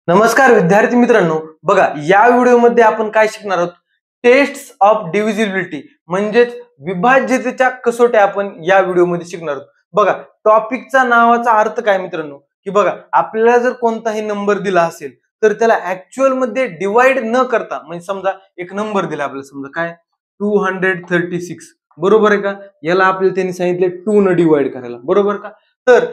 नमस्कार विद्यार्थी मित्रांनो, बघा या व्हिडिओमध्ये आपण काय शिकणार आहोत? टेस्ट्स ऑफ डिव्हिजिबिलिटी म्हणजेच विभाज्यतेच्या कसोट्या आपण या व्हिडिओमध्ये शिकणार आहोत. बघा टॉपिकचा नावाचा अर्थ काय मित्रांनो, की बघा आपल्याला जर कोणताही नंबर दिला असेल तर त्याला ऍक्च्युअल मध्ये डिवाइड न करता, म्हणजे समजा एक नंबर दिला आपल्याला, समजा काय 236, बरोबर आहे का? याला आपल्याला त्यांनी सांगितले 2 न डिवाइड करायला, बरोबर का? तर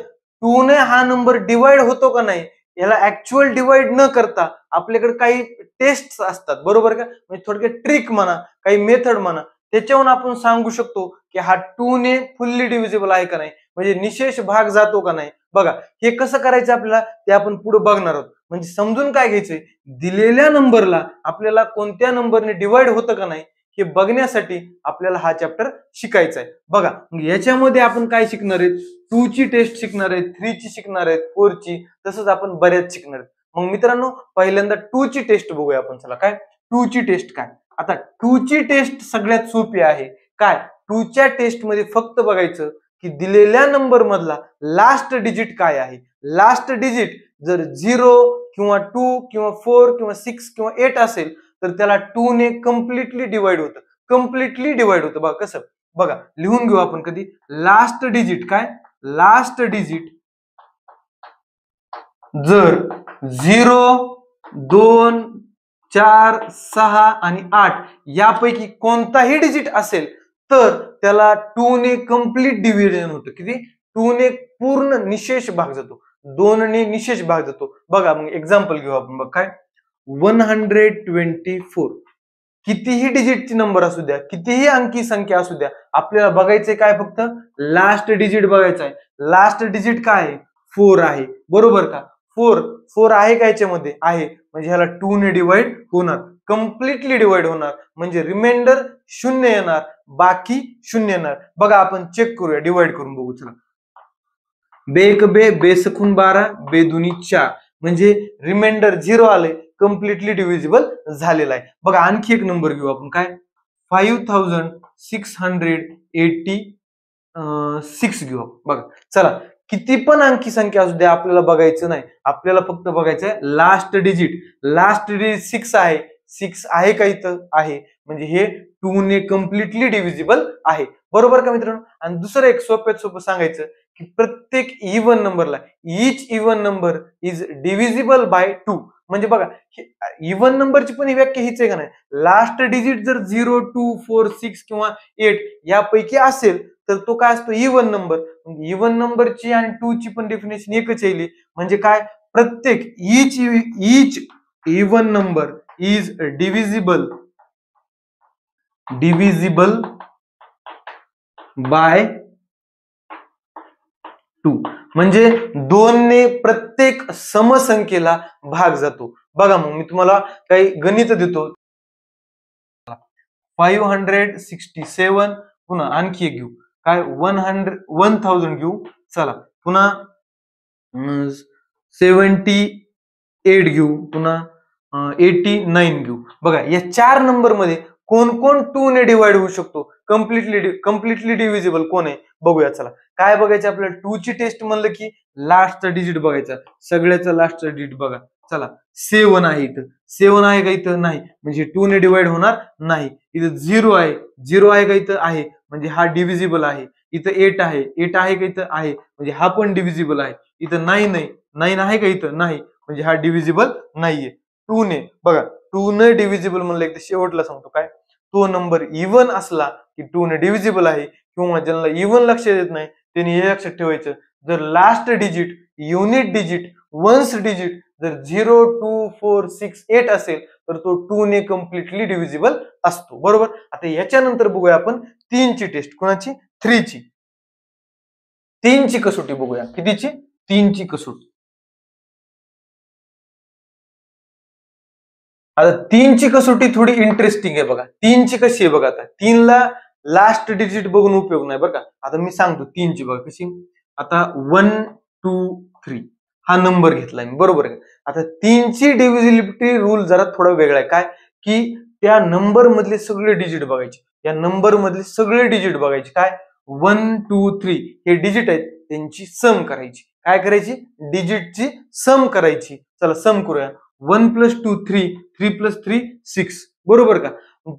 2 ने हा नंबर डिवाइड होतो का नाही याला ऍक्च्युअल डिवाइड न करता आपल्याकडे काही टेस्ट असतात, बरोबर का? म्हणजे थोडक्यात ट्रिक म्हणा, काही मेथड म्हणा, त्याच्यावरून आपण सांगू शकतो की हा 2 ने फुल्ली डिव्हिजिबल आहे का नाही, म्हणजे निशेष भाग जातो का नाही. बघा हे कसं करायचं आपल्याला ते आपण पुढे बघणार आहोत. म्हणजे समजून काय घ्यायचंय, दिलेल्या नंबरला आपल्याला कोणत्या नंबरने डिवाइड होतं का नाही हे बघण्यासाठी आपल्याला हा चॅप्टर शिकायचा आहे. बघा याच्यामध्ये आपण काय शिकणार आहेत, 2 ची टेस्ट शिकणार आहेत, 3 ची शिकणार आहेत, 4 ची, तसंच आपण बऱ्याच शिकणार आहेत. मग मित्रांनो पहिल्यांदा 2 ची टेस्ट बघूया आपण. चला काय 2 ची टेस्ट काय. आता 2 ची टेस्ट सगळ्यात सोपी आहे. काय 2 च्या टेस्ट मध्ये फक्त बघायचं की दिलेल्या नंबर मधला लास्ट डिजिट काय आहे. लास्ट डिजिट जर 0 किंवा 2 किंवा 4 किंवा 6 किंवा 8 असेल तर त्याला 2 ने कम्प्लिटली डिवाइड होतं. कम्प्लिटली डिवाइड होतं. बघा कसं, बघा लिहून घेऊ आपण कधी. लास्ट डिजिट काय, लास्ट डिजिट जर 0, 2, 4, 6 आणि 8 यापैकी कोणताही डिजिट असेल तर त्याला 2 ने कम्प्लीट डिव्हिजन होतं. किती? 2 ने पूर्ण निशेष भाग जातो, 2 ने निशेष भाग जातो. बघा मग एक्झाम्पल घेऊ आपण. बघ काय 124, कितीही डिजिटची नंबर असू द्या, कितीही अंकी संख्या असू द्या, आपल्याला बघायचंय काय, फक्त लास्ट डिजिट बघायचं आहे. लास्ट डिजिट काय आहे? 4 आहे, बरोबर का? 4 आहे का याच्यामध्ये? आहे, म्हणजे ह्याला 2 ने डिवाइड होणार, कम्प्लिटली डिवाइड होणार, म्हणजे रिमाइंडर 0 येणार, बाकी 0 येणार. बघा आपण चेक करूया, डिवाइड करून बघू. चला बेक बे, बेसखून 12, बेदुनी 4, म्हणजे रिमाइंडर 0 आले, कम्प्लिटली डिव्हिजिबल झालेला आहे. बघा आणखी एक नंबर घेऊ आपण. काय 5686 घेऊ. बघा चला किती पण अंकी संख्या असू द्या आपल्याला बघायचं नाही, आपल्याला फक्त बघायचं आहे लास्ट डिजिट. लास्ट डिजिट 6 आहे, 6 आहे का इथं? आहे, म्हणजे हे 2 ने कम्प्लिटली डिव्हिजिबल आहे, बरोबर का मित्रांनो? आणि दुसरं एक सोप्यात सोपं सांगायचं की प्रत्येक इव्हन नंबरला, each even number is divisible bye 2. म्हणजे बघा इव्हन नंबरची पण ही व्याख्या हीच आहे का नाही, लास्ट डिजिट जर 0, 2, 4, 6 किंवा 8 यापैकी असेल तर तो काय असतो? Even number. इव्हन नंबरची आणि 2 ची पण डेफिनेशन एकच येईल. म्हणजे काय, प्रत्येक each even number is divisible bye 2, म्हणजे 2 ने प्रत्येक समसंख्येला भाग जातो. बघा मग मी तुम्हाला काही गणित देतो. 567, पुन्हा आणखी एक घेऊ. काय 1000 घेऊ. चला पुन्हा 78 घेऊ, पुन्हा 89 घेऊ. बघा या 4 नंबर मध्ये कोण कोण 2 ने डिवाइड होऊ शकतो, कम्प्लिटली डिव्हिजिबल कोण आहे बघूया. चला काय बघायचं आपल्याला, 2 ची टेस्ट म्हणलं की लास्टचा डिजिट बघायचा, सगळ्याचा लास्टचा डिजिट बघा. चला 7 आहे, इथं 7 आहे का? इथं नाही, म्हणजे 2 ने डिवाइड होणार नाही. इथं 0 आहे, 0 आहे का? इथं आहे, म्हणजे हा डिव्हिजिबल आहे. इथं 8 आहे, 8 आहे का? इथं आहे, म्हणजे हा पण डिव्हिजिबल आहे. इथं 9 आहे, 9 आहे का? इथं नाही, म्हणजे हा डिव्हिजिबल नाहीये. 2 ने, बघा 2 ने डिव्हिजिबल म्हणलं की शेवटला सांगतो काय, तो नंबर इव्हन असला की 2 ने डिव्हिजिबल आहे, किंवा ज्यांना इव्हन लक्षात येत नाही त्यांनी हे लक्षात ठेवायचं, जर last digit, unit digit, ones digit जर 0, 2, 4, 6, 8 असेल तर तो 2 ने कम्प्लिटली डिव्हिजिबल असतो, बरोबर. आता याच्यानंतर बघूया आपण 3 ची टेस्ट. कोणाची? 3 ची. 3 ची कसोटी बघूया. कितीची? 3 ची कसोटी. आता 3 ची कसोटी थोडी इंटरेस्टिंग आहे. बघा 3 ची कशी आहे बघा. आता 3 ला लास्ट डिजिट बघून उपयोग नाही बरं का. आता मी सांगतो 3 ची बघा कशी. आता 1, 2, 3 हा नंबर घेतलाय मी, बरोबर आहे. आता 3 ची डिव्हिजिबिलिटी रूल जरा थोडा वेगळा आहे. काय की त्या नंबर मधले सगळे डिजिट बघायचे, या नंबर मधले सगळे डिजिट बघायचे. काय 1, 2, 3 हे डिजिट आहेत, त्यांची सम करायची. काय करायची? डिजिटची सम करायची. चला सम करूया. 1 + 2 3, 3 + 3 6, बरोबर का?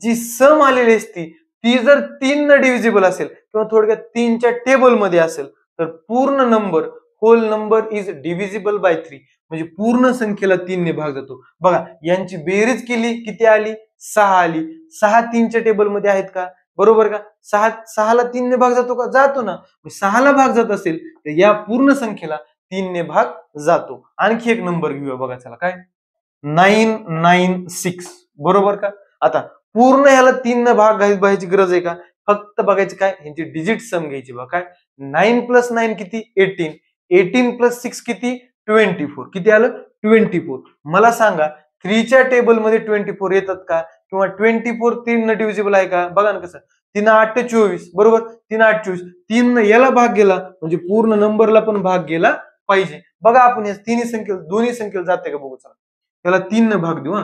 जी सम आलेली असती ती जर 3 न डिव्हिजिबल असेल किंवा थोडक्यात 3च्या टेबलमध्ये असेल तर पूर्ण number, whole number is divisible by 3, म्हणजे पूर्ण संख्येला 3 ने भाग जातो. बघा यांची बेरीज केली किती आली? 6 आली. 6 3च्या टेबलमध्ये आहेत का? बरोबर का? 6 ला 3 ने भाग जातो का? जातो ना. 6 ला भाग जात असेल तर या पूर्ण संख्येला 3 ने भाग जातो. आणखी एक नंबर घेऊया बघा, चला काय? 996, बरोबर का? आता पूर्ण ह्याला 3 न भाग घ्यायची गरज आहे का? फक्त बघायचं काय? ह्यांची डिजिट सम घ्यायची बघा. काय? 9 + 9 किती? 18. 18 + 6 किती? 24. किती आलं? 24. मला सांगा 3च्या टेबलमध्ये 24 येतात का? किंवा 24 3 न डिव्हिजिबल आहे का? बघा ना कसं. 3 8 24, बरोबर? 3 8 24. 3 न याला भाग गेला म्हणजे पूर्ण नंबरला पण भाग गेला पाहिजे. बघा आपण या तिन्ही संख्येला, दोन्ही संख्येला जाते का बघू. चला त्याला 3 न भाग देऊ.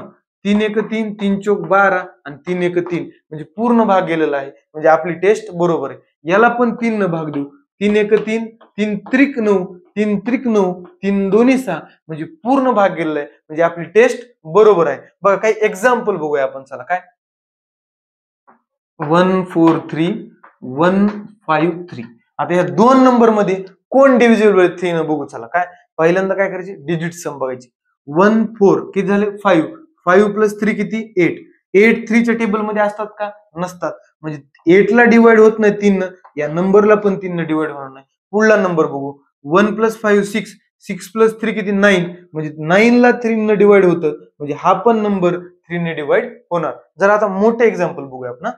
3 1 3, 3 चौक 12 आणि 3 1 3, म्हणजे पूर्ण भाग गेलेला आहे, म्हणजे आपली टेस्ट बरोबर आहे. याला पण 3 न भाग देऊ. 3 1 3, 3 त्रिक 9, 3 त्रिक 9, 3 2 6, म्हणजे पूर्ण भाग गेलेला आहे, म्हणजे आपली टेस्ट बरोबर आहे. बघा काही एक्झाम्पल बघूया आपण. चला काय? 1 4 3, 1 5 3. आता या दोन नंबर मध्ये कोण डिव्हिजिबल आहे 3 न बघू. चला काय? पहिल्यांदा काय करायची? डिजिट सम बघायची. 1 4 किती झाले? 5. 5 + 3 किती? 8. 8 3च्या टेबल मध्ये असतात का? नसतात. म्हणजे 8 ला डिवाइड होत नाही 3 न, या नंबरला पण 3 न डिवाइड होणार नाही. पुढला नंबर बघू. 1 + 5 6, 6 + 3 किती? 9, म्हणजे 9 ला 3 न डिवाइड होतं, म्हणजे हा पण नंबर 3 ने डिवाइड होणार. जर आता मोठे एक्झाम्पल बघूया आपण.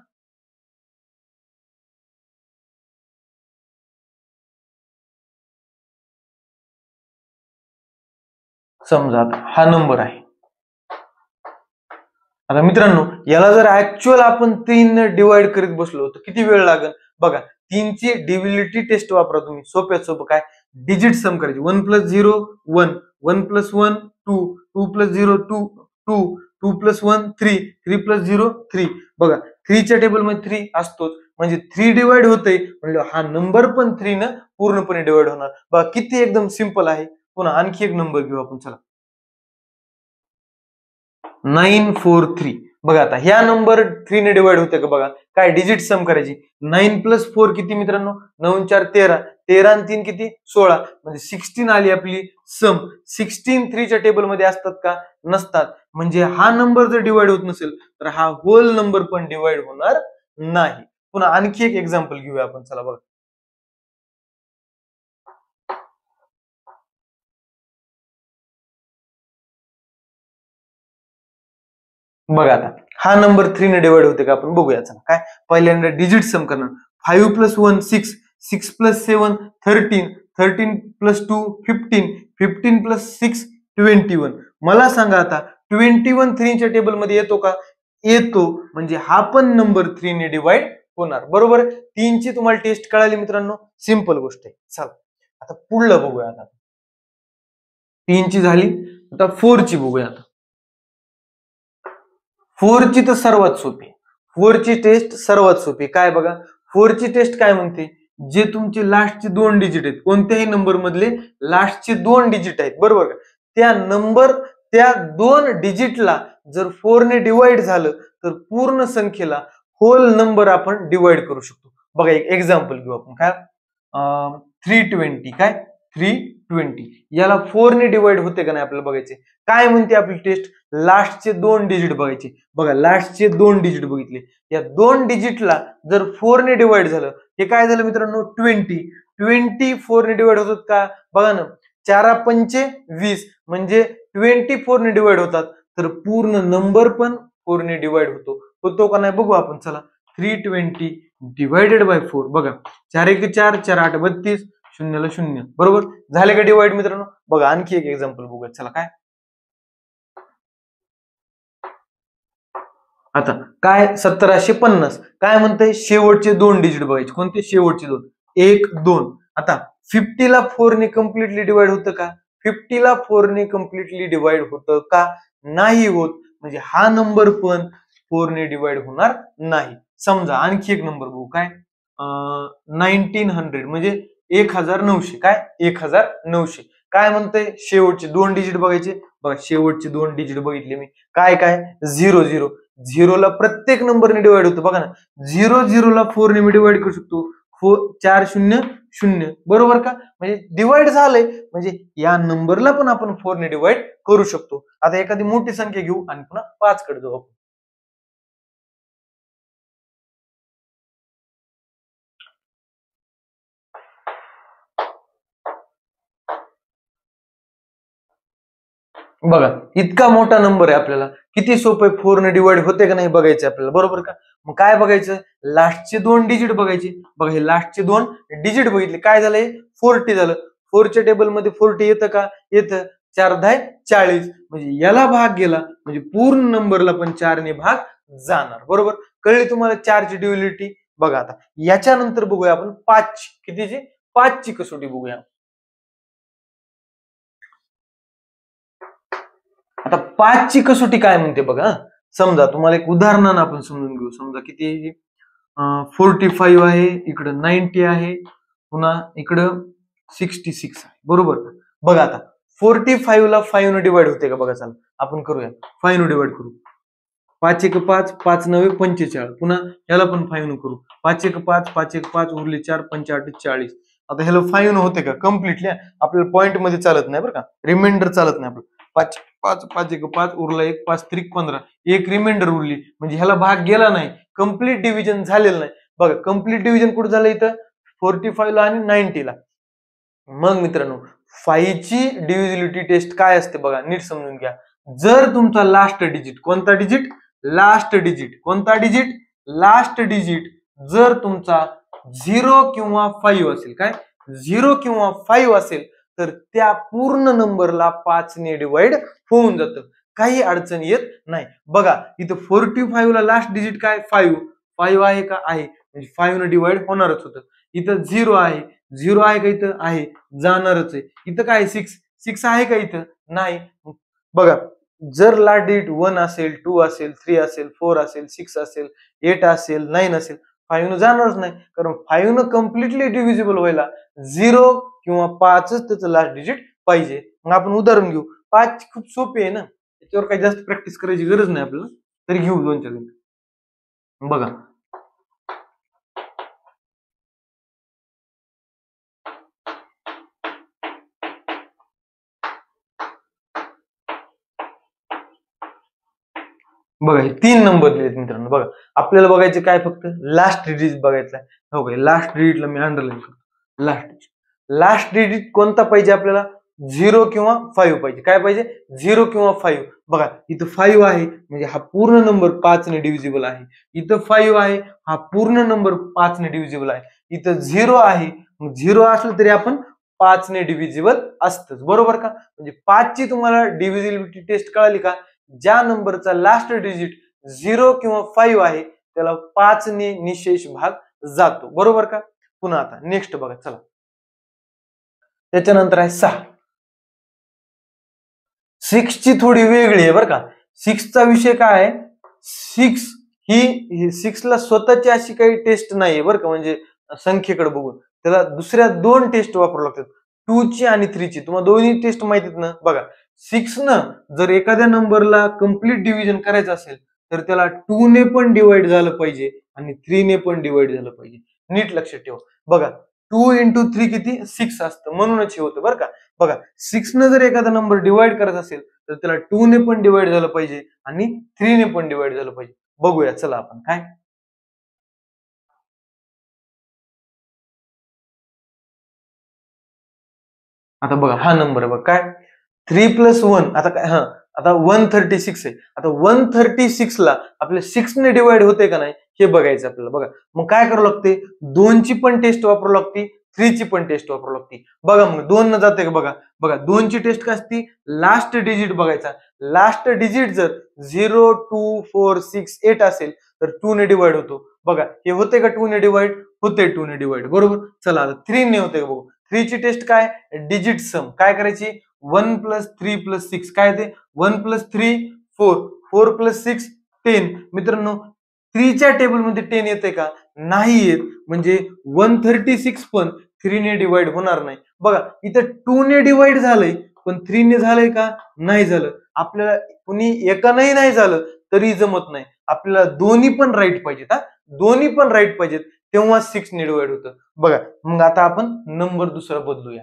समजा आता हा नंबर आहे. आता मित्रांनो याला जर ऍक्च्युअल आपण 3 ने डिवाइड करीत बसलो तर किती वेळ लागेल? बघा 3 ची डिव्हिजिबिलिटी टेस्ट वापरा तुम्ही. सोप्यात सोपं काय? डिजिट सम करायची. 1 + 0 1, 1 + 1 2, 2 + 0 2, 2, 2 + 1 3, 3 + 0 3. बघा 3 च्या टेबल मध्ये 3 असतोच, म्हणजे 3 डिवाइड होतंय म्हणजे हा नंबर पण 3 न पूर्णपणे डिवाइड होणार. बघा किती एकदम सिंपल आहे. पुन्हा आणखी एक नंबर घेऊ आपण. चला 943. बघा आता ह्या नंबर 3 ने डिवाइड होते का? बघा काय? डिजिट सम करायची. 9 + 4 किती मित्रांनो? 9 4 13, 13 आणि 3 किती? 16, म्हणजे 16 आली आपली सम. 16 3च्या टेबल मध्ये असतात का? नसतात. म्हणजे हा नंबर जर डिवाइड होत नसेल तर हा होल नंबर पण डिवाइड होणार नाही. पुन्हा आणखी एक एक्झाम्पल घेऊया आपण. चला बघा. बघा आता हा नंबर 3 ने डिवाइड होते का? आपण बघूया. चला काय? पहिल्यांदा डिजिट सम करणार. 5 + 1 6, 6 + 7 13, 13 + 2 15, 15 + 6 21. मला सांगा आता 21 3च्या टेबल मध्ये येतो का? येतो, म्हणजे हा पण नंबर 3 ने डिवाइड होणार. बरोबर? 3 ची तुम्हाला टेस्ट कळाली मित्रांनो. सिंपल गोष्ट आहे. चला आता पुढलं बघूया. आता 3 ची झाली, आता 4 ची बघूया. आता 4 ची तर सर्वात सोपी. 4 ची टेस्ट सर्वात सोपी. काय बघा? 4 ची टेस्ट काय म्हणते? जे तुमचे लास्टचे 2 डिजिट आहेत, कोणत्याही नंबर मधले लास्टचे 2 डिजिट आहेत, बरोबर का? त्या नंबर, त्या 2 डिजिटला जर 4 ने डिवाइड झालं तर पूर्ण संख्येला, होल नंबर आपण डिवाइड करू शकतो. बघा एक एक्झाम्पल घेऊ आपण. काय? 320. काय? 320 याला 4 ने डिवाइड होते का नाही आपल्याला बघायचे. काय म्हणते आपली टेस्ट? लास्टचे 2 डिजिट बघायचे. बघा लास्टचे 2 डिजिट बघितले, या 2 डिजिटला जर 4 ने डिवाइड झालं, हे काय झालं मित्रांनो? 20. 20 4 ने डिवाइड होतात का? बघा ना, 4 पंचे 20, म्हणजे 24 ने डिवाइड होतात, तर पूर्ण नंबर पण 4 ने डिवाइड होतो का नाही बघू आपण. चला 320 डिवाइडेड बाय 4. बघा 4 1 4, 4 8 32, 0 ला 0, बरोबर झाले का डिवाइड मित्रांनो? बघा आणखी एक एक्झाम्पल बघूया. चला काय? आता काय? 1750. काय म्हणतंय? शेवटचे 2 डिजिट बघायचे. कोणते? शेवटचे 2, 1 2. आता 50 ला 4 ने कम्प्लिटली डिवाइड होतं का? 50 ला 4 ने कम्प्लिटली डिवाइड होतं का? नाही होत, म्हणजे हा नंबर पण 4 ने डिवाइड होणार नाही. समजा आणखी एक नंबर बघू. काय? 1900, म्हणजे 1900. काय? 1900. काय म्हणतंय? शेवटचे 2 डिजिट बघायचे. बघा शेवटचे 2 डिजिट बघितले मी, काय काय 0 0, झिरोला प्रत्येक नंबरने डिवाइड होतो बघा ना, 0 0 ला 4 ने मी डिवाइड करू शकतो, 4 0 0, बरोबर का? म्हणजे डिवाइड झालंय, म्हणजे या नंबरला पण आपण 4 ने डिवाइड करू शकतो. आता एखादी मोठी संख्या घेऊ आणि पुन्हा 5 कडे जाऊ आपण. बघा इतका मोठा नंबर आहे, आपल्याला किती सोपं आहे, 4 ने डिवाइड होते का नाही बघायचं आपल्याला, बरोबर का? मग काय बघायचं, लास्टचे 2 डिजिट बघायचे. बघा हे लास्टचे 2 डिजिट बघितले, काय झालंय 40 झालं. 4च्या टेबल मध्ये 40 येतं का? येतं. 4 10 40, म्हणजे याला भाग गेला म्हणजे पूर्ण नंबरला पण 4 ने भाग जाणार, बरोबर? कळली तुम्हाला 4 ची ड्युअलिटी? बघा आता याच्यानंतर बघूया आपण 5 ची, कितीची? 5 ची कसोटी बघूया. आता 5 ची कसोटी काय म्हणते बघा. समजा तुम्हाला एक उदाहरणानं आपण समजून घेऊ. समजा किती 45 आहे, इकडं 90 आहे, पुन्हा इकडं 66 आहे, बरोबर? बघा आता 45 ला 5 ने डिवाइड होते का बघा, चला आपण करूया. 5 ने डिवाइड करू. 5 1 5, 5 9 45, पुन्हा ह्याला पण 5 ने करू. 5 1 5, 5 1 5, उरले 4, 5 8 40. आता ह्याला 5 ने होते का? कम्प्लिटली आपल्याला पॉइंट मध्ये चालत नाही बरं का, रिमाइंडर चालत नाही आपलं. 5 5 5 1 5, उरला 1, 5 3 15, एक रिमाइंडर उरली, म्हणजे ह्याला भाग गेला नाही, कम्प्लीट डिव्हिजन झालेलं नाही. बघा कम्प्लीट डिव्हिजन कुठं झालं? इथं 45 ला आणि 90 ला. मग मित्रांनो 5 ची डिव्हिजिबिलिटी टेस्ट काय असते बघा, नीट समजून घ्या. जर तुमचा लास्ट डिजिट, कोणता डिजिट? Last digit. कोणता डिजिट? लास्ट डिजिट जर तुमचा 0 किंवा 5 असेल, काय 0 किंवा 5 असेल, तर त्या पूर्ण नंबरला 5 ने डिवाइड होऊन जातं, काही अडचण येत नाही. बघा इथं 45 ला लास्ट डिजिट काय? 5. 5 आहे का? आहे, म्हणजे 5 ने डिवाइड होणारच होतं. इथं 0 आहे, 0 आहे का? इथं आहे, जाणारच आहे. इथं काय 6 6 आहे का? इथं नाही. बघा जर लास्ट डिजिट 1 असेल, 2 असेल, 3 असेल, 4 असेल, 6 असेल, 8 असेल, 9 असेल, 5 न जाणारच नाही, कारण 5 न कम्प्लिटली डिव्हिजिबल व्हायला 0 किंवा 5च त्याचं लास्ट डिजिट पाहिजे. मग आपण उदाहरण घेऊ. 5 खूप सोपी आहे ना, त्याच्यावर काही जास्त प्रॅक्टिस करायची गरज नाही आपल्याला, तरी घेऊ 2-4 मिनिट. बघा बघा हे 3 नंबर दिलेत मित्रांनो. बघा आपल्याला बघायचे काय? फक्त लास्ट डिजिट बघायचा आहे. हो काय, लास्ट डिजिटला मी अंडरलाईन करतो. लास्ट डिजिट, लास्ट डिजिट कोणता पाहिजे आपल्याला? 0 किंवा 5 पाहिजे. काय पाहिजे? 0 किंवा 5. बघा इथं 5 आहे, म्हणजे हा पूर्ण नंबर 5 ने डिव्हिजिबल आहे. इथं 5 आहे, हा पूर्ण नंबर 5 ने डिव्हिजिबल आहे. इथं 0 आहे, मग 0 असलं तरी आपण 5 ने डिव्हिजिबल असतंच, बरोबर का? म्हणजे 5 ची तुम्हाला डिव्हिजिबिलिटी टेस्ट कळाली का? ज्या नंबरचा लास्ट डिजिट 0 किंवा 5 आहे त्याला 5 ने निशेष भाग जातो, बरोबर का? पुन्हा आता नेक्स्ट बघा, चला त्याच्यानंतर आहे 6. 6 ची थोडी वेगळी आहे बरं का. 6 चा विषय काय आहे? 6 ही 6 ला स्वतःची अशी काही टेस्ट नाहीये बरं का, म्हणजे संख्येकडे बघून त्याला दुसऱ्या 2 टेस्ट वापराव्या लागतात, 2 ची आणि 3 ची. तुम्हाला दोन्ही टेस्ट माहितीत ना? बघा 6 न जर एखाद्या नंबरला कम्प्लीट डिव्हिजन करायचं असेल तर त्याला 2 ने पण डिवाइड झालं पाहिजे आणि 3 ने पण डिवाइड झालं पाहिजे. नीट लक्षात ठेवा. बघा 2 into 3 किती? 6 असतं, म्हणूनच हे होतं बरं का. बघा 6 न जर एखादा नंबर डिवाइड करायचा असेल तर त्याला 2 ने पण डिवाइड झालं पाहिजे आणि 3 ने पण डिवाइड झालं पाहिजे. बघूया चला आपण काय. आता बघा हा नंबर आहे बघा, काय 3 + 1. आता काय? आता 136 आहे. आता 136 ला आपल्या 6 ने डिवाइड होते का नाही हे बघायचं आपल्याला. बघा मग काय करावं लागते? 2 ची पण टेस्ट वापरावी लागते, 3 ची पण टेस्ट वापरावी लागते. बघा मग 2 न जाते का? बघा बघा 2 ची टेस्ट काय असते? लास्ट डिजिट बघायचा. लास्ट डिजिट जर 0 2 4 6 8 असेल तर 2 ने डिवाइड होतो. बघा हे होते का 2 ने डिवाइड? होते 2 ने डिवाइड, बरोबर. चला आता 3 ने होते का बघू. 3 ची टेस्ट काय? डिजिट सम. काय करायची? 1 + 3 + 6 काय ते? 1 + 3 4, 4 + 6 10. मित्रांनो 3 च्या टेबलमध्ये 10 येते का? नाही येत, म्हणजे 136 पण 3 ने डिवाइड होणार नाही. बघा इथं 2 ने डिवाइड झालंय, पण 3 ने झालंय का? नाही झालं. आपल्याला कुणी एकानंही नाही झालं तरी जमत नाही. आपल्याला दोन्ही पण राईट पाहिजेत. दोन्ही पण राईट पाहिजेत, तेव्हा 6 ने डिवाइड होतं. बघा, मग आता आपण नंबर दुसरा बदलूया.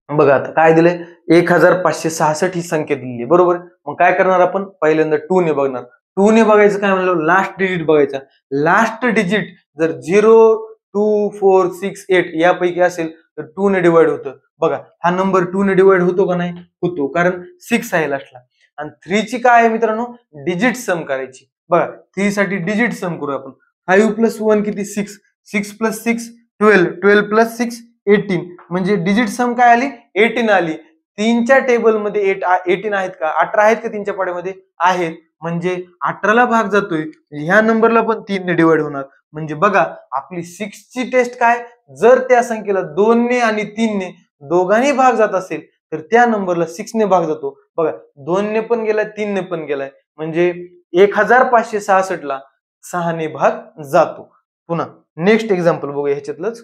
बघा आता काय दिलंय, 1566 ही संख्या दिली, बरोबर. मग काय करणार आपण? पहिल्यांदा 2 ने बघणार. 2 ने बघायचं काय म्हणलं, लास्ट डिजिट बघायचा. लास्ट डिजिट जर 0, 2, 4, 6, 8 यापैकी असेल तर 2 ने डिवाइड होतं. बघा, हा नंबर 2 ने डिवाइड होतो का नाही? होतो, कारण 6 आहे लास्टला. आणि 3 ची काय आहे मित्रांनो? डिजिट सम करायची. बघा, 3 साठी डिजिट सम करू आपण. 5 प्लस 1 किती? 6. 6 प्लस 6 12. 12 प्लस 6 18. म्हणजे डिजिट सम काय आली? 18 आली. 3च्या टेबलमध्ये 18 आहेत का? 18 आहेत का 3च्या पाड्यामध्ये? आहेत. म्हणजे 18ला भाग जातोय. ह्या नंबरला पण 3 ने डिवाइड होणार. म्हणजे बघा, आपली 6 ची टेस्ट काय? जर त्या संख्येला 2 ने आणि 3 ने दोघांनी भाग जात असेल तर त्या नंबरला 6 ने भाग जातो. बघा, 2 ने पण गेलाय, 3 ने पण गेलाय. म्हणजे 1566 ला 6 ने भाग जातो. पुन्हा नेक्स्ट एक्झाम्पल बघूया ह्याच्यातलंच.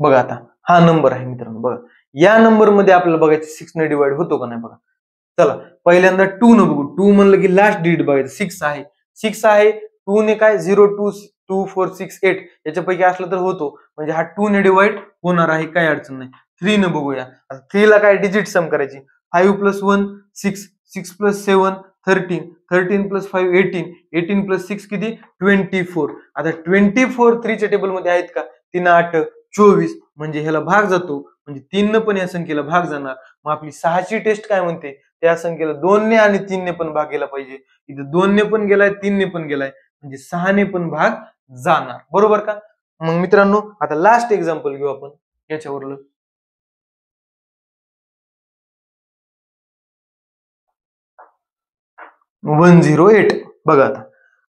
बघा आता हा नंबर आहे मित्रांनो. बघा, या नंबर मध्ये आपल्याला बघायचं 6 ने डिवाइड होतो का नाही. बघा, चला पहिल्यांदा 2 न बघू. 2 म्हणलं की लास्ट डिजिट बघायचं. 6 आहे. 6 आहे. 2 ने काय? 0, 2, 2, 4, 6, 8 याच्यापैकी असलं तर होतो. म्हणजे हा 2 ने डिवाइड होणार आहे, काही अडचण नाही. 3 न बघूया. 3 ला काय? डिजिट सम करायची. 5 प्लस 1 6. 6 प्लस 7 13. 13 प्लस 5 18. 18 प्लस 6 किती? 24. आता 24 3 च्या टेबलमध्ये आहेत का? 3 8 24. म्हणजे ह्याला भाग जातो. म्हणजे 3 न पण या संख्येला भाग जाणार. मग आपली 6 ची टेस्ट काय म्हणते? त्या संख्येला 2 ने आणि 3 ने पण भाग गेला पाहिजे. इथे 2 ने पण गेलाय, 3 ने पण गेलाय. म्हणजे 6 ने पण भाग जाणार, बरोबर का? मग मित्रांनो, आता लास्ट एक्झाम्पल घेऊ आपण याच्यावरलं. 108. बघा आता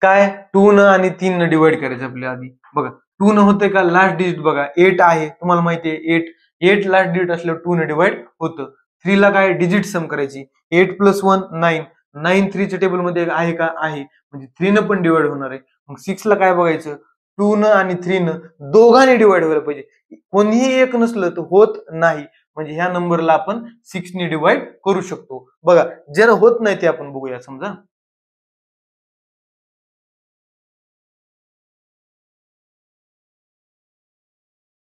काय? 2 न आणि 3 न डिवाइड करायचं आपल्या आधी. बघा, 2 न होतंय का? लास्ट डिजिट बघा 8 आहे. तुम्हाला माहिती आहे 8 लास्ट डिजिट असल्यावर 2 ने डिवाइड होतं. 3 ला काय? डिजिट सम करायची. 8 प्लस 1 9. 9 3 च्या टेबल मध्ये आहे का? आहे. म्हणजे 3 न पण डिवाइड होणार आहे. मग 6 ला काय बघायचं? 2 न आणि 3 न दोघांनी डिवाइड व्हायला पाहिजे. कोणीही एक नसलं तर होत नाही. म्हणजे ह्या नंबरला आपण 6 ने डिवाइड करू शकतो. बघा, ज्याला होत नाही ते आपण बघूया. समजा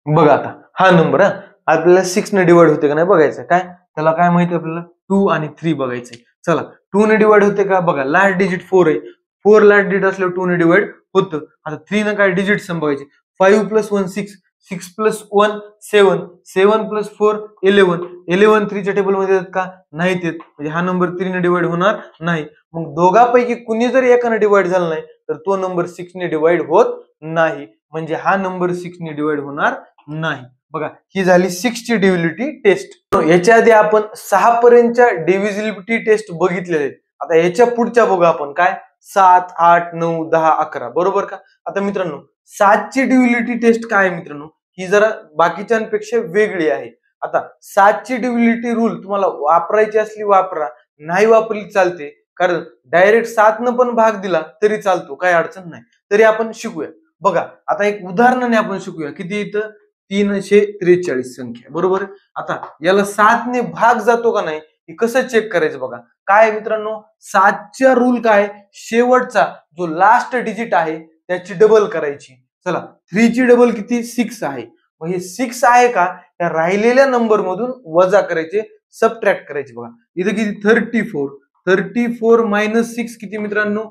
बघा आता हा नंबर, आपल्याला 6 ने डिवाइड होते का नाही बघायचं. काय त्याला काय माहिती आपल्याला? 2 आणि 3 बघायचंय. चला, 2 ने डिवाइड होते का? बघा, लास्ट डिजिट 4 आहे. 4 लास्ट डिजिट असल्यावर 2 ने डिवाइड होतं. आता 3 न काय? डिजिट सम बघायचे. 5 प्लस 1 6. 6 प्लस 1 7. 7 प्लस 4 11. 11 3 च्या टेबल मध्ये येतात का? नाहीत येत. म्हणजे हा नंबर 3 ने डिवाइड होणार नाही. मग दोघांपैकी कुणी जर एकाने डिवाइड झाला नाही तर तो नंबर 6 ने डिवाइड होत नाही. म्हणजे हा नंबर 6 ने डिवाइड होणार नाही. बघा, ही झाली 6 ची डिव्हिजिबिलिटी टेस्ट. याच्या आधी आपण 6 पर्यंतच्या डिव्हिजिबिलिटी टेस्ट बघितलेले आहेत. आता याच्या पुढच्या बघू आपण. काय? 7 8 9 10 11, बरोबर का? आता मित्रांनो, 7 ची डिव्हिजिबिलिटी टेस्ट काय आहे मित्रांनो? ही जरा बाकीच्यांपेक्षा वेगळी आहे. आता 7 ची डिव्हिजिबिलिटी रूल तुम्हाला वापरायची असली वापरा, नाही वापरली चालते. कारण डायरेक्ट 7 न पण भाग दिला तरी चालतो, काही अडचण नाही. तरी आपण शिकूया. बघा, आता एक उदाहरणाने आपण शिकूया. किती इथं? 343 संख्या, बरोबर. आता याला 7 ने भाग जातो का नाही हे कसं चेक करायचं? बघा, काय मित्रांनो, 7च्या रूल काय? शेवटचा जो लास्ट डिजिट आहे त्याची डबल करायची. चला, 3 ची डबल किती? 6 आहे. मग हे 6 आहे का? त्या राहिलेल्या नंबर मधून वजा करायचे, सबट्रॅक्ट करायचे. बघा, इथं किती? 34. 34 मायनस 6 किती मित्रांनो?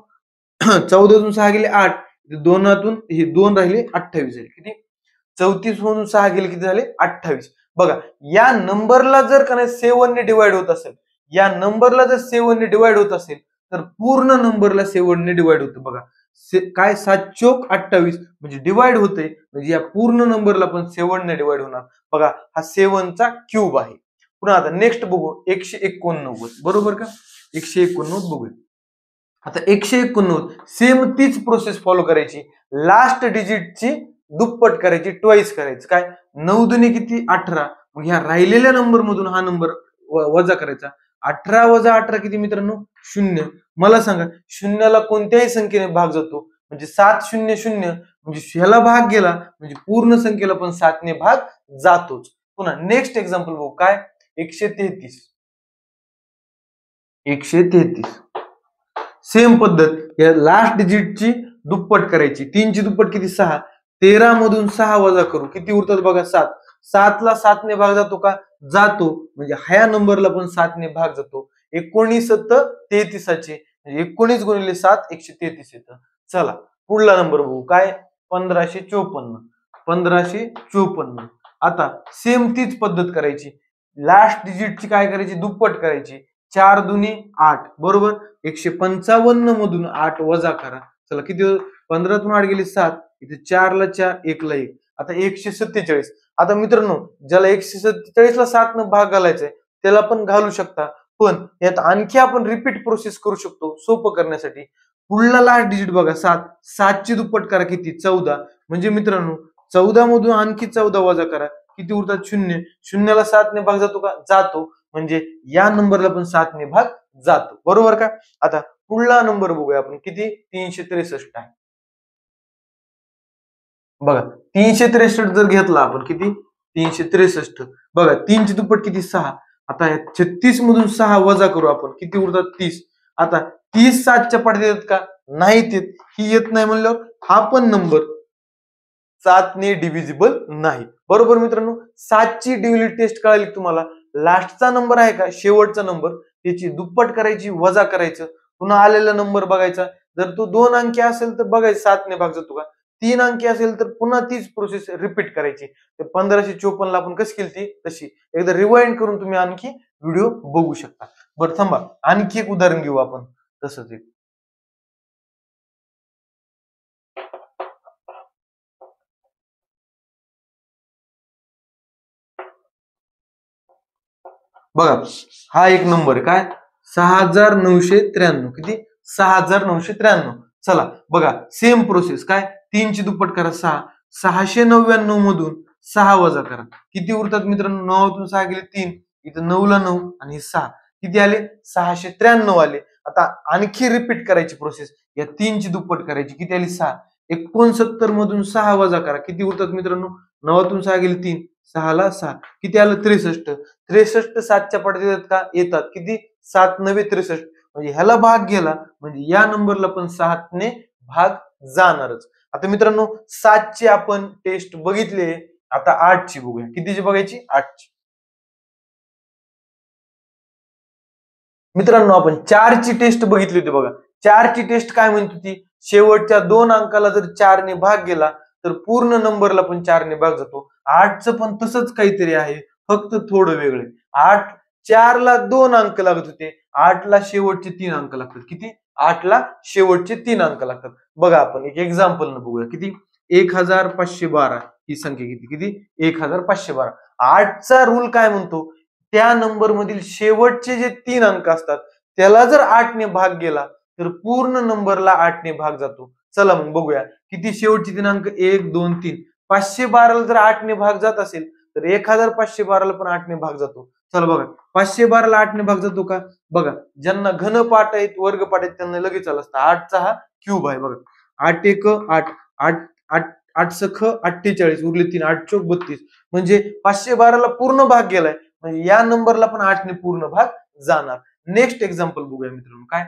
14 6 गेले 8. दोनातून हे 2 राहिले 28 झाले. किती? 34 मधून 6 गेले किती झाले? 28. बघा, या नंबरला जर का नाही 7 ने डिवाइड होत असेल, या नंबरला जर 7 ने डिवाइड होत असेल तर पूर्ण नंबरला 7 ने डिवाइड होतं. बघा, काय? 7 चोक 28 म्हणजे डिवाइड होते. म्हणजे या पूर्ण नंबरला पण 7 ने डिवाइड होणार. बघा, हा 7 चा क्यूब आहे. पुन्हा आता नेक्स्ट बघू 189, बरोबर का? 189 बघूया. आता 189 सेम तीच प्रोसेस फॉलो करायची. लास्ट डिजिटची दुप्पट करायची, ट्वाइस करायचं. काय 9 दुने किती 18. मग ह्या राहिलेल्या नंबर मधून हा नंबर वजा करायचा. 18 वजा 18 किती मित्रांनो? 0. मला सांगा शून्याला कोणत्याही संख्येने भाग जातो? म्हणजे 700 म्हणजे ह्याला भाग गेला म्हणजे पूर्ण संख्येला पण 7 ने भाग जातोच. पुन्हा नेक्स्ट एक्झाम्पल बघू. काय 133. 133 सेम पद्धत. या लास्ट डिजिटची दुप्पट करायची. 3 ची दुप्पट किती? 6. 13 मधून 6 वजा करू किती उरतात बघा? 7. 7 ला 7 ने भाग जातो का? जातो. म्हणजे ह्या नंबरला पण 7 ने भाग जातो. 19 33 म्हणजे 19 गुणिले 7 133 येतं. चला पुढला नंबर बघू. काय 1554. 1554. आता सेम तीच पद्धत करायची. लास्ट डिजिटची काय करायची? दुप्पट करायची. 4 दुनी 8, बरोबर. 155 मधून 8 वजा करा. चला किती? 15 तून 8 गेली 7. इथे 4 ला 4, 1 ला 1. आता 147. आता मित्रांनो ज्याला 147 ला 7 न भाग घालायचाय त्याला पण घालू शकता. पण यात आणखी आपण रिपीट प्रोसेस करू शकतो सोपं करण्यासाठी. पुढला लास्ट डिजिट बघा 7. 7 ची दुप्पट करा किती? 14. म्हणजे मित्रांनो 14 मधून आणखी 14 वजा करा किती उरतात? 0. शून्याला 7 ने भाग जातो का? जातो. म्हणजे या नंबरला पण 7 ने भाग जातो, बरोबर का? आता पुढला नंबर बघूया आपण. किती? 363 आहे. बघा 363 जर घेतला आपण किती? 363. बघा 3 ची दुप्पट किती? 6. आता 36 मधून 6 वजा करू आपण किती उरतात? 30. आता 30 7 च्या पडद्यात येत का? नाहीत येत. ही येत नाही म्हणल्यावर हा पण नंबर 7 ने डिव्हिजिबल नाही, बरोबर मित्रांनो. 7 ची डिव्हिजिबिलिटी टेस्ट कळाली तुम्हाला. लास्टचा नंबर आहे का शेवटचा नंबर त्याची दुप्पट करायची, वजा करायचं, पुन्हा आलेला नंबर बघायचा. जर तो 2 अंकी असेल तर बघायचं 7 ने भाग जातो का. 3 अंकी असेल तर पुन्हा तीच प्रोसेस रिपीट करायची. 1554 ला आपण कशी केली ती तशी एकदा रिवाइंड करून तुम्ही आणखी व्हिडिओ बघू शकता. बरं थांबा आणखी एक उदाहरण घेऊ आपण तसंच एक. बघा हा एक नंबर आहे. काय 6993. किती? 6993. चला बघा सेम प्रोसेस. काय 3 ची दुप्पट करा 6. 699 मधून 6 वजा करा किती उरतात मित्रांनो? 9 तून 6 गेले 3. इथं 9 ला 9 आणि 6 किती आले? 693 आले. आता आणखी रिपीट करायची प्रोसेस. या 3 ची दुप्पट करायची किती आली? 6. 69 मधून 6 वजा करा किती उरतात मित्रांनो? 9 तून 6 गेले 3. 6 ला 6 किती आलं? 63. 63 7च्या पडद्यात येतात का? येतात. किती? 7 9 63. म्हणजे ह्याला भाग गेला म्हणजे या नंबरला पण 7 ने भाग जाणारच. आता मित्रांनो 7 ची आपण टेस्ट बघितली. आता 8 ची बघूया. कितीची बघायची? 8 ची. मित्रांनो आपण 4 ची टेस्ट बघितली होती बघा. 4 ची टेस्ट काय म्हणत होती? शेवटच्या 2 अंकाला जर 4 ने भाग गेला तर पूर्ण नंबरला पण 4 ने भाग जातो. 8 चं पण तसंच काहीतरी आहे, फक्त थोडं वेगळं. 8 4 ला 2 अंक लागत होते. 8 ला शेवटचे 3 अंक लागतात. किती? 8 ला शेवटचे 3 अंक लागतात. बघा आपण एक एक्झाम्पल न बघूया. किती? 1512 ही संख्या किती? किती? 1512. 8 चा रूल काय म्हणतो? त्या नंबर मधील शेवटचे जे 3 अंक असतात त्याला जर 8 ने भाग गेला तर पूर्ण नंबरला 8 ने भाग जातो. चला मग बघूया किती शेवटचे 3 अंक? 1 2 3. 512 ला जर 8 ने भाग जात असेल तर 1512 ला पण 8 ने भाग जातो. चला बघा 512 ला 8 ने भाग जातो का? बघा ज्यांना घन पाठ आहेत, वर्ग पाठ आहेत त्यांना लगेच आलं असतं. 8 चा हा क्यूब आहे बघा. 8 1 8 8 8 8 सख 48 उरले 3. 8 चौक 32. म्हणजे 512 ला पूर्ण भाग गेलाय म्हणजे या नंबरला पण 8 ने पूर्ण भाग जाणार. नेक्स्ट एक्झाम्पल बघूया मित्रांनो. काय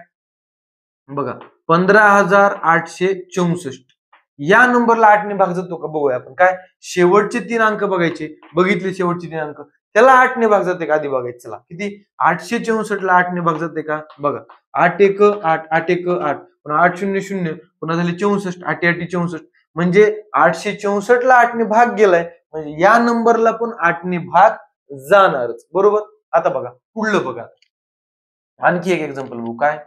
बघा 15864. या नंबरला 8 ने भाग जातो का? बघूया आपण. काय शेवटचे 3 अंक बघायचे. बघितले शेवटचे 3 अंक त्याला 8 ने भाग जाते का? आधी बघायचं. चला किती? 864 ला 8 ने भाग जाते का? बघा 8 1 8 8 1 8 पुन्हा 8 0 0 पुन्हा झाले 64. 8 8 64 म्हणजे 864 ला 8 ने भाग गेलाय म्हणजे या नंबरला पण 8 ने भाग जाणारच, बरोबर. आता बघा पुढलं बघा. आणखी एक एक्झाम्पल बघू. काय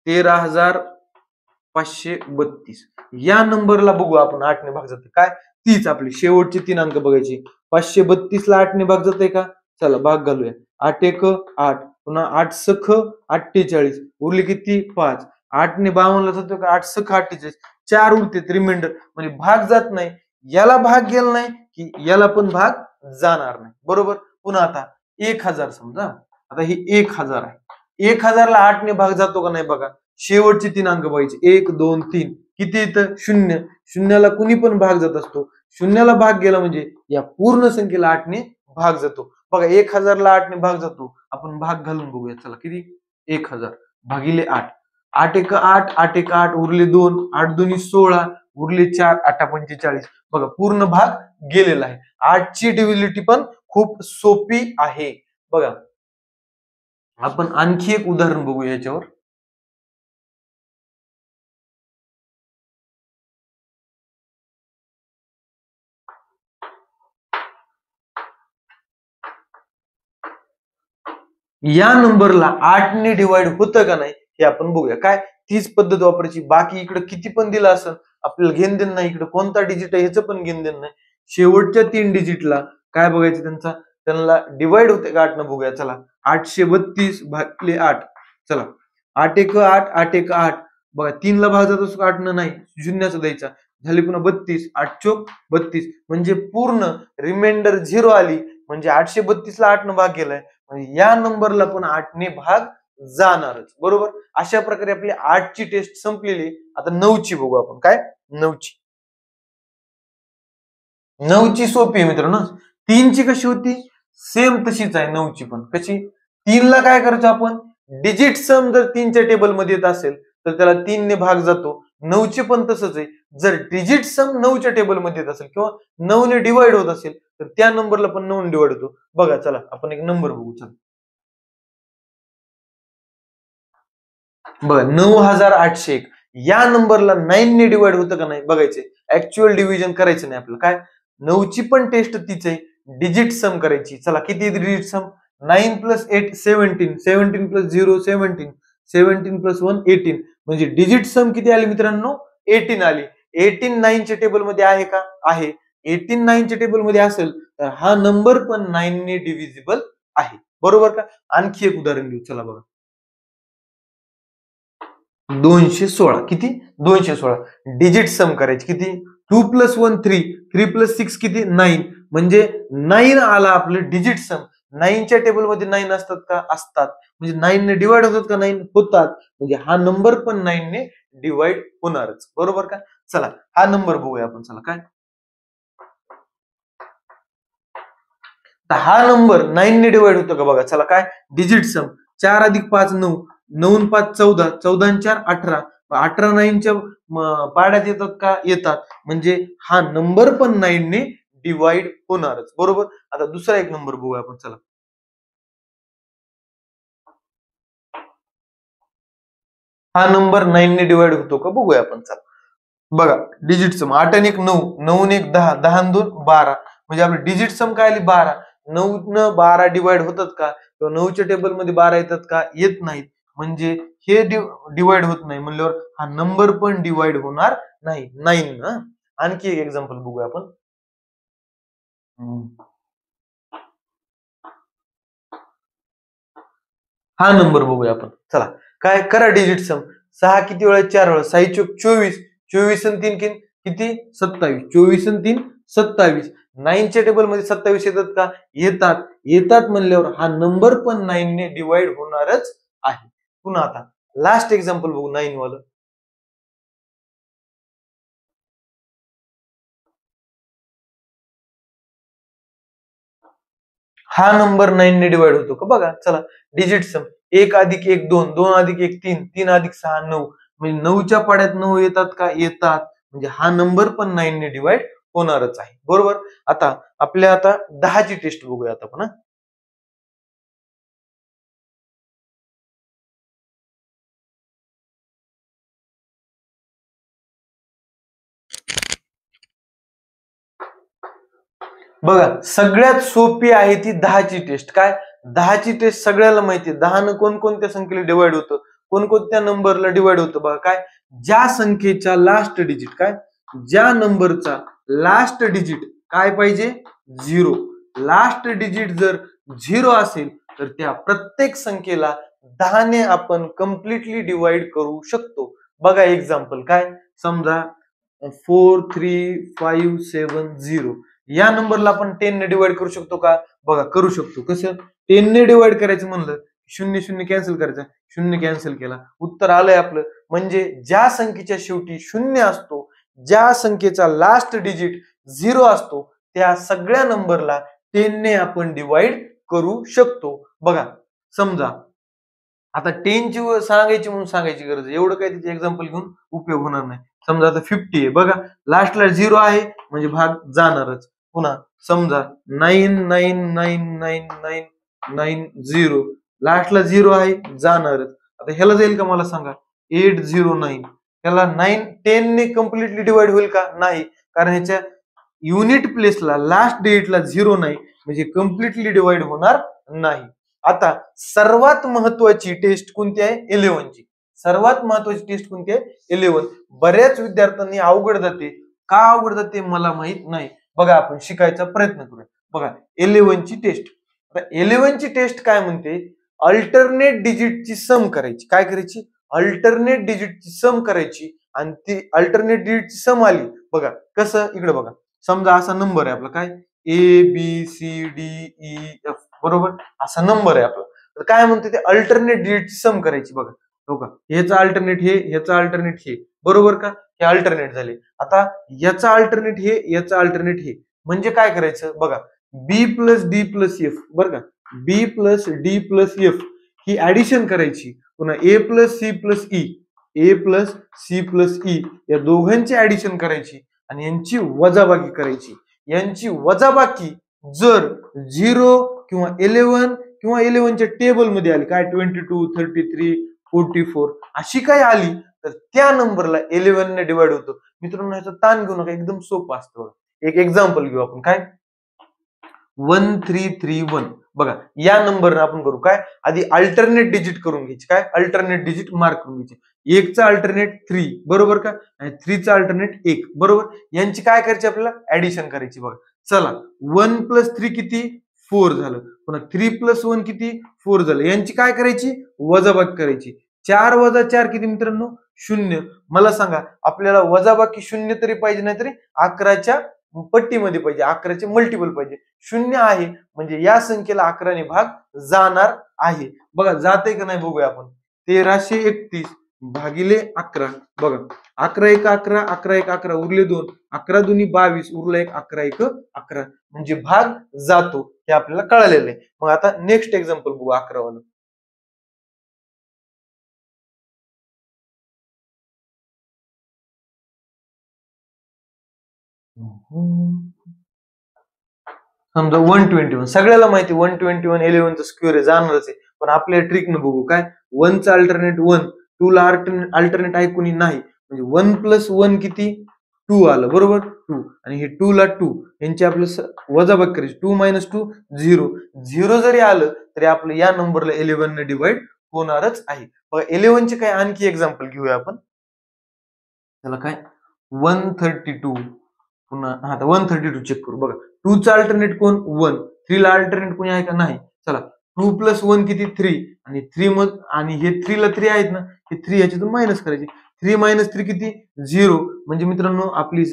13532. या नंबरला बघू आपण 8 ने भाग जाते. काय तीच आपली शेवटचे 3 अंक बघायची. 532 ला 8 ने भाग जाते का? चला भाग घालूया. 8 एक 8, पुन्हा 8 सख 48, उरले किती 5. 8 ने 52 जातो का 8 सख 48, 4 उरते रिमाइंडर, म्हणजे भाग जात नाही. याला भाग गेला नाही की याला पण भाग जाणार नाही. बरोबर. पुन्हा आता 1000 समजा, आता ही 1000 आहे. 1000 ला 8 ने भाग जातो का नाही बघा. शेवटचे 3 अंक पाहिजे. 1 2 3, किती येतं 0. शून्याला कुणी पण भाग जात असतो. शून्याला भाग गेला म्हणजे या पूर्ण संख्येला 8 ने भाग जातो. बघा 1000 ला 8 ने भाग जातो. आपण भाग घालून बघूया. चला किती 1000 भागिले 8. 8 एक 8, 8 एक 8, उरले 2, 8 दोन्ही 16, उरले 4, 8 45. बघा पूर्ण भाग गेलेला आहे. 8 ची डिव्हिजिबिलिटी पण खूप सोपी आहे. बघा आपण आणखी एक उदाहरण बघू याच्यावर. या नंबरला 8 ने डिवाइड होतं का नाही हे आपण बघूया. काय तीच पद्धत वापरायची. बाकी इकडे किती पण दिलं असेल आपल्याला घेण देण नाही. इकडे कोणता डिजिट आहे ह्याचं पण घेण देण नाही. शेवटच्या 3 डिजिटला काय बघायचं त्यांना डिवाइड होते का 8 न बघूया. चला 832 भागिले 8. चला 8 एक 8, 8 एक 8. बघा 3 ला भाग जात असतो 8 न नाही, शून्याचा द्यायचा. झाली पुन्हा 32, 8 चोक 32, म्हणजे पूर्ण रिमाइंडर 0 आली. म्हणजे 832 ला 8 न भाग गेलाय, म्हणजे या नंबरला पण 8 ने भाग जाणारच. बरोबर. अशा प्रकारे आपली 8 ची टेस्ट संपलेली. आता 9 ची बघू आपण. काय 9 ची. 9 ची सोपी आहे मित्रांनो. 3 ची कशी होती सेम तशीच आहे. 9 ची पण कशी. 3 ला काय करायचं आपण, डिजिट सम जर 3 च्या टेबल मध्ये येत असेल तर त्याला 3 ने भाग जातो. 9 ची पण तसंच आहे. जर डिजिट सम 9 च्या टेबल मध्ये येत असेल किंवा 9 ने डिवाइड होत असेल तर त्या नंबरला पण 9 ने डिवाइड होतो. बघा चला आपण एक नंबर बघू. चला बघा 9801 या नंबरला 9 ने डिवाइड होतं का नाही बघायचे. ऍक्च्युअल डिव्हिजन करायचं नाही आपल्याला. काय 9 ची पण टेस्ट तीच आहे. डिजिट सम करायची. चला किती डिजिट सम. 9 प्लस 8 17, 17 प्लस 0 17, 17 प्लस 1 18, म्हणजे डिजिट सम किती आली मित्रांनो 18 आली. 18 9 च्या टेबल मध्ये आहे का. आहे. 18 9 च्या टेबल मध्ये असेल तर हा नंबर पण 9 ने डिव्हिजिबल आहे. बरोबर का. आणखी एक उदाहरण घेऊ. चला बघा 216. किती 216 डिजिट सम करायची. किती 2 प्लस 1 3, 3 प्लस 6 किती 9, म्हणजे 9 आला आपलं डिजिट सम. 9 च्या टेबल मध्ये 9 असतात का. असतात. म्हणजे 9 ने डिवाइड होतात का 9 होतात. म्हणजे हा नंबर पण 9 ने डिवाइड होणारच. बरोबर का. चला हा नंबर बघूया आपण. चला काय हा नंबर 9 ने डिवाइड होतो का बघा. चला काय डिजिट सम. 4 अधिक 5 9, 9 आणि 5 14, 14 आणि 4 18, 18 9 च्या पाड्यात येतात का येतात. म्हणजे हा नंबर पण 9 ने डिवाइड होणारच. बरोबर. आता दुसरा एक नंबर बघूया आपण. चला हा नंबर 9 ने डिवाइड होतो का बघूया आपण. चला बघा डिजिट सम 8 आणि 1 9, 9 आणि 1 10, 10 आणि 2 12, म्हणजे आपलं डिजिट सम काय आली 12. 9 न 12 डिवाइड होतात का किंवा 9 च्या टेबल मध्ये 12 येतात का येत नाहीत. म्हणजे हे डिवाइड होत नाही म्हणल्यावर हा नंबर पण डिवाइड होणार नाही. 9. आणखी एक एक्झाम्पल बघूया आपण. हा नंबर बघूया आपण. चला काय करा डिजिट सम. 6 किती वेळा 4 वेळा. 6 चोक 24, 24 आणि 3 किती 27, 24 आणि 3 27. 9 च्या टेबल मध्ये 27 येतात का येतात. येतात म्हणल्यावर हा नंबर पण 9 ने डिवाइड होणारच आहे. पुन्हा आता लास्ट एक्झाम्पल बघू 9 वालं. हा नंबर 9 ने डिवाइड होतो का बघा. चला डिजिट सम 1 अधिक 1 2, 2 अधिक 1 3, 3 अधिक 6 9, म्हणजे 9 च्या पाड्यात 9 येतात का येतात. म्हणजे हा नंबर पण 9 ने डिवाइड होणारच आहे. बरोबर. आता आपल्या आता 10 ची टेस्ट बघूया आता आपण. बघा सगळ्यात सोपी आहे ती 10 ची टेस्ट. काय 10 ची टेस्ट सगळ्याला माहिती आहे. 10 न कोणकोणत्या संख्येला डिवाइड होतं, कोणकोणत्या नंबरला डिवाइड होतं. बघा काय ज्या संख्येच्या लास्ट डिजिट, काय ज्या नंबरचा लास्ट डिजिट काय पाहिजे 0. लास्ट डिजिट जर झिरो असेल तर त्या प्रत्येक संख्येला 10 ने आपण कम्प्लिटली डिवाइड करू शकतो. बघा एक्झाम्पल काय, समजा 43570 या नंबरला आपण 10 ने डिवाइड करू शकतो का? बघा करू शकतो. कसं 10 ने डिवाइड करायचं म्हणलं शून्य शून्य कॅन्सल करायचं, शून्य कॅन्सल केला, उत्तर आलंय आपलं. म्हणजे ज्या संख्येच्या शेवटी शून्य असतो, ज्या संख्येचा लास्ट डिजिट 0 असतो, त्या सगळ्या नंबरला 10 ने आपण डिवाइड करू शकतो. बघा समजा आता 10 ची सांगायची म्हणून सांगायची गरज आहे, एवढं काय त्याचे एक्झाम्पल घेऊन उपयोग होणार नाही. समजा आता 50 आहे, बघा लास्टला 0 आहे म्हणजे भाग जाणारच. पुन्हा समजा 99999990 लास्टला 0 आहे जाणारच. आता ह्याला जाईल का मला सांगा, 809 ह्याला 10 ने कम्प्लिटली डिवाइड होईल का? नाही, कारण ह्याच्या युनिट प्लेसला लास्ट डिजिटला 0 नाही म्हणजे कम्प्लिटली डिवाइड होणार नाही. आता सर्वात महत्वाची टेस्ट कोणती आहे? 11 ची. सर्वात महत्वाची टेस्ट कोणती आहे? 11. बऱ्याच विद्यार्थ्यांनी अवघड जाते, का अवघड जाते मला माहित नाही. बघा आपण शिकायचा प्रयत्न करूया. बघा 11 ची टेस्ट. आता 11 ची टेस्ट काय म्हणते? अल्टरनेट डिजिटची सम करायची. काय करायची? अल्टरनेट डिजिटची सम करायची आणि ती अल्टरनेट डिजिटची सम आली. बघा कसं, इकडे बघा, समजा असा नंबर आहे आपला काय ABCDEF, बरोबर असा नंबर आहे आपला. तर काय म्हणते ते अल्टरनेट डिजिटची सम करायची. बघा हो का, ह्याचा अल्टरनेट हे, ह्याचा अल्टरनेट हे, बरोबर का? हे अल्टरनेट झाले. आता याचा अल्टरनेट हे, याचा अल्टरनेट हे, म्हणजे काय करायचं? बघा B plus D plus F, बरं का, B plus D plus F ही ऍडिशन करायची. पुन्हा A plus C plus E, A plus C plus E या दोघांची ऍडिशन करायची आणि यांची वजाबाकी करायची. यांची वजाबाकी जर 0 किंवा 11 किंवा 11 च्या टेबल मध्ये आली, काय 22, 33, 44 अशी काय आली तर त्या नंबरला 11 ने डिवाइड होतो. मित्रांनो ह्याचा ताण घेऊ नका, एकदम सोपं असतं. एक एक्झाम्पल घेऊ आपण, काय 1331. बघा या नंबरने आपण करू काय, आधी अल्टरनेट डिजिट करून घ्यायची. काय अल्टरनेट डिजिट मार्क करून घ्यायची. 1 चा अल्टरनेट 3, बरोबर का, आणि 3 चा अल्टरनेट 1, बरोबर. यांची काय करायची आपल्याला? ऍडिशन करायची. बघा चला 1 प्लस 3 किती? 4 झालं. पुन्हा 3 प्लस 1 किती? 4 झालं. यांची काय करायची? वजाबाकी करायची. 4 वजा 4 किती मित्रांनो? 0. मला सांगा आपल्याला वजाबाकी 0 तरी पाहिजे, नाहीतरी 11च्या पट्टीमध्ये पाहिजे, 11चे मल्टिपल पाहिजे. 0 आहे म्हणजे या संख्येला 11 ने भाग जाणार आहे. बघा जाते का नाही बघूया आपण. 1331 भागिले 11. बघा 11 1 11, 11 1 11, उरले 2, 11 दुनी 22, उरला 1, 11 1 11, म्हणजे भाग जातो हे आपल्याला कळालेलं आहे. मग आता नेक्स्ट एक्झाम्पल बघू 11 वाला. समजा 121, सगळ्याला माहिती 121 11 चा स्क्वेअर आहे, जाणारच आहे. पण आपल्या ट्रिक न बघू काय, 1 चा अल्टरनेट 1, 2 ला अल्टरनेट आहे कोणी नाही, म्हणजे 1 प्लस 1 किती? 2 आलं, बरोबर 2, आणि हे 2 ला 2 यांची आपलं वजाबाकी करायची. 2 मायनस 2 0, 0 जरी आलं तरी आपलं या नंबरला 11 ने डिवाइड होणारच आहे. बघा 11 चे काय आणखी एक्झाम्पल घेऊया आपण. त्याला काय 132, पुन्हा आता 132 चेक करू. बघा 2 चा अल्टरनेट कोण? 1, 3 ला अल्टरनेट कोणी आहे का? नाही. चला 2 प्लस 1 किती? 3, आणि 3 मग आणि हे 3 ला 3 आहेत ना, हे 3 याच्यातून मायनस करायचे. 3 मायनस 3 किती? 0, म्हणजे मित्रांनो आपली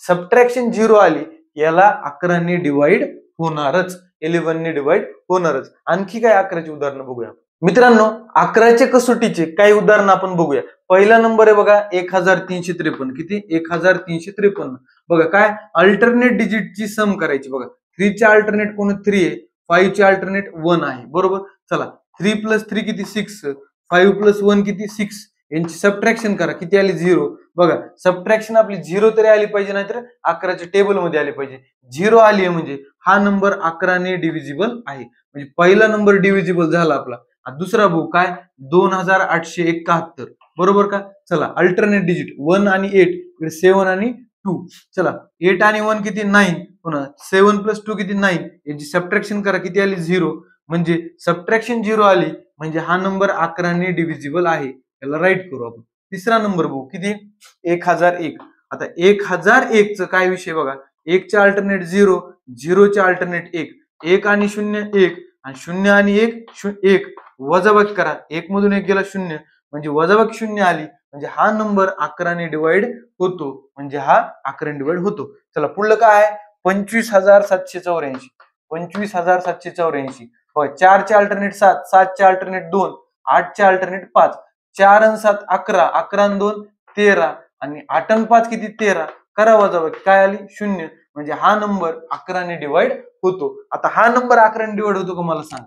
सबट्रॅक्शन 0 आली, याला 11 ने डिवाइड होणारच, 11 ने डिवाइड होणारच. आणखी काय 11ची उदाहरणं बघूया मित्रांनो. 11च्या कसोटीचे काही उदाहरणं आपण बघूया. पहिला नंबर आहे बघा 1353. किती? 1353. बघा काय अल्टरनेट डिजिटची सम करायची. बघा 3 चे अल्टरनेट कोण? 3 आहे. 5 चे अल्टरनेट 1 आहे, बरोबर. चला 3 प्लस 3 किती? 6, 5 प्लस 1 किती? 6, यांची सबट्रॅक्शन करा. किती आली? 0. बघा सबट्रॅक्शन आपली 0 तरी आली पाहिजे, नाहीतर 11च्या टेबल मध्ये आली पाहिजे. 0 आली आहे म्हणजे हा नंबर 11 ने डिव्हिजिबल आहे, म्हणजे पहिला नंबर डिव्हिजिबल झाला आपला. दुसरा भाऊ काय 2871, बरोबर का. चला अल्टरनेट डिजिट 1 आणि 8, इकडे 7 आणि 2. चला 8 आणि 1 किती? 9, पुन्हा 7 प्लस 2 किती? 9, याची सबट्रॅक्शन करा. किती आली? 0, म्हणजे सबट्रॅक्शन 0 आली म्हणजे हा नंबर 11 ने डिव्हिजिबल आहे, याला राईट करू आपण. तिसरा नंबर बघू किती? 1001. आता 1001 च काय विषय बघा, 1 चे अल्टरनेट 0, 0 चे अल्टरनेट 1, 1 आणि 0 1 आणि 0 आणि 1 वजाबाकी करा, 1 मधून 1 गेला 0 म्हणजे वजाबाकी 0 आली, म्हणजे हा नंबर 11 ने डिवाइड होतो, म्हणजे हा 11 ने डिवाइड होतो. चला पुढलं काय आहे? 25,784. 25,784. 4 चे अल्टरनेट 7, 7 चे अल्टरनेट 2, 8 चे अल्टरनेट 5, 4 आणि 7 11, 11 आणि 2 13 आणि 8 आणि 5 किती? 13. करा वजाबाकी, काय आली? 0. म्हणजे हा नंबर 11 ने डिवाइड होतो. आता हा नंबर 11 ने डिवाइड होतो का मला सांग?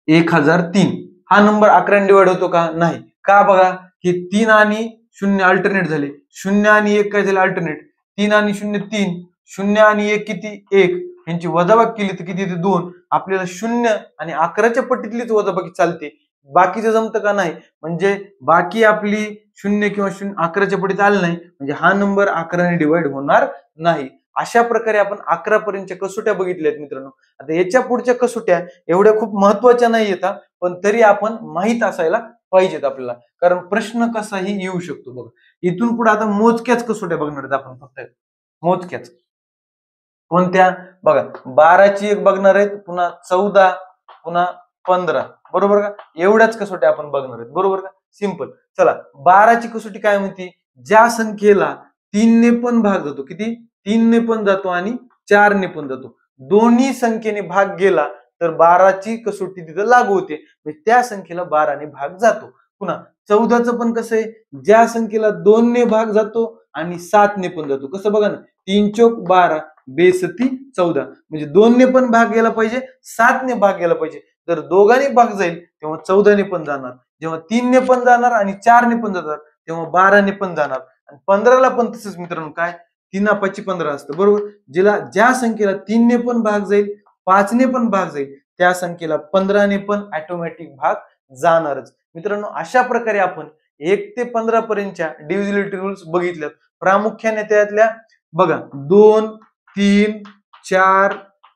1003. हा नंबर 11 ने डिवाइड होतो का? नाही. का? बघा की 3 आणि 0 अल्टरनेट झाले, 0 आणि 1 काय झाले? अल्टरनेट. 3 आणि 0 3, 0 आणि 1 किती? 1. यांची वजाबाकी केली तर किती येते? 2. आपल्याला 0 आणि 11च्या पट्टीतलीच वजाबाकी चालते, बाकीचं जमतं का? नाही. म्हणजे बाकी आपली 0 किंवा 11च्या पट्टीत आली नाही, म्हणजे हा नंबर 11 ने डिवाइड होणार नाही. अशा प्रकारे आपण 11 पर्यंतच्या कसोट्या बघितल्यात मित्रांनो. आता याच्या पुढच्या कसोट्या एवढ्या खूप महत्वाच्या नाही येतात, पण तरी आपण माहित असायला पाहिजेत आपल्याला, कारण प्रश्न कसाही येऊ शकतो. बघा इथून पुढे आता मोजक्याच कसोट्या बघणार आहेत आपण, फक्त मोजक्याच. कोणत्या? बघा 12ची एक बघणार आहेत, पुन्हा 14, पुन्हा 15, बरोबर का? एवढ्याच कसोट्या आपण बघणार आहेत, बरोबर का? सिंपल. चला 12ची कसोटी काय म्हणते? ज्या संख्येला 3 ने पण भाग जातो, किती? 3 ने पण जातो आणि 4 ने पण जातो, दोन्ही संख्येने भाग गेला तर 12ची कसोटी तिथं लागू होते, म्हणजे त्या संख्येला 12 ने भाग जातो. पुन्हा 14चं पण कसं आहे? ज्या संख्येला 2 ने भाग जातो आणि 7 ने पण जातो. कसं? बघा ना, 3 चौक 12, बेसती 14, म्हणजे 2 ने पण भाग गेला पाहिजे, 7 ने भाग गेला पाहिजे. जर दोघांनी भाग जाईल तेव्हा 14 ने पण जाणार, जेव्हा 3 ने पण जाणार आणि 4 ने पण जाणार तेव्हा 12 ने पण जाणार. आणि 15ला पण तसंच मित्रांनो, काय? 3 5 15 असतं, बरोबर. ज्या संख्येला 3 ने पण भाग जाईल, 5 ने पण भाग जाईल, त्या संख्येला 15 ने पण ऑटोमॅटिक भाग जाणारच. मित्रांनो अशा प्रकारे आपण 1 ते 15 पर्यंतच्या डिव्हिजिबिलिटी रूल्स बघितल्यात. प्रामुख्याने त्यातल्या बघा 2, 3, 4,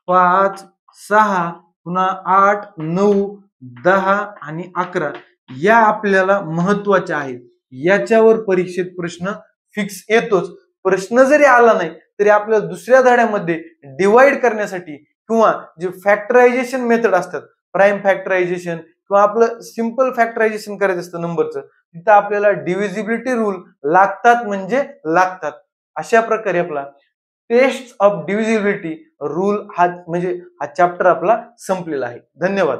5, 6, पुन्हा 8, 9, 10 आणि 11 या आपल्याला महत्वाच्या आहेत. याच्यावर परीक्षेत प्रश्न फिक्स येतोच. प्रश्न जरी आला नाही तरी आपल्याला दुसऱ्या धड्यामध्ये डिवाइड करण्यासाठी किंवा जे फॅक्टरायझेशन मेथड असतात, प्राइम फॅक्टरायझेशन किंवा आपलं सिंपल फॅक्टरायझेशन करायचं असतं नंबरचं, तिथं आपल्याला डिव्हिजिबिलिटी रूल लागतात म्हणजे लागतात. अशा प्रकारे आपला टेस्ट ऑफ डिव्हिजिबिलिटी रूल हा म्हणजे हा चॅप्टर आपला संपलेला आहे. धन्यवाद.